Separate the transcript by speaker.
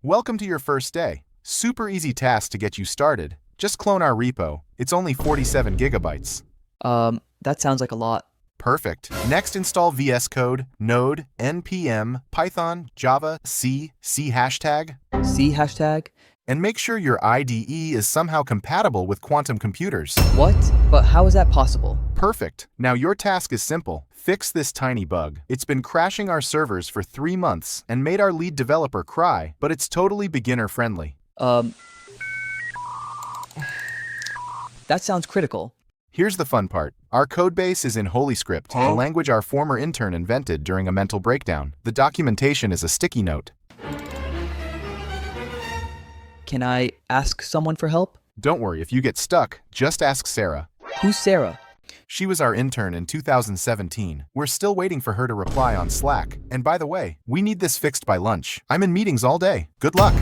Speaker 1: Welcome to your first day. Super easy task to get you started. Just clone our repo. It's only 47 gigabytes.
Speaker 2: That sounds like a lot.
Speaker 1: Perfect. Next, install VS Code, Node, NPM, Python, Java, C hashtag,
Speaker 2: C hashtag?
Speaker 1: and make sure your IDE is somehow compatible with quantum computers.
Speaker 2: What? But how is that possible?
Speaker 1: Perfect. Now your task is simple. Fix this tiny bug. It's been crashing our servers for 3 months and made our lead developer cry, but it's totally beginner-friendly.
Speaker 2: That sounds critical.
Speaker 1: Here's the fun part. Our codebase is in Holy Script, a language our former intern invented during a mental breakdown. The documentation is a sticky note.
Speaker 2: Can I ask someone for help?
Speaker 1: Don't worry, if you get stuck, just ask Sarah.
Speaker 2: Who's Sarah?
Speaker 1: She was our intern in 2017. We're still waiting for her to reply on Slack. And by the way, we need this fixed by lunch. I'm in meetings all day. Good luck!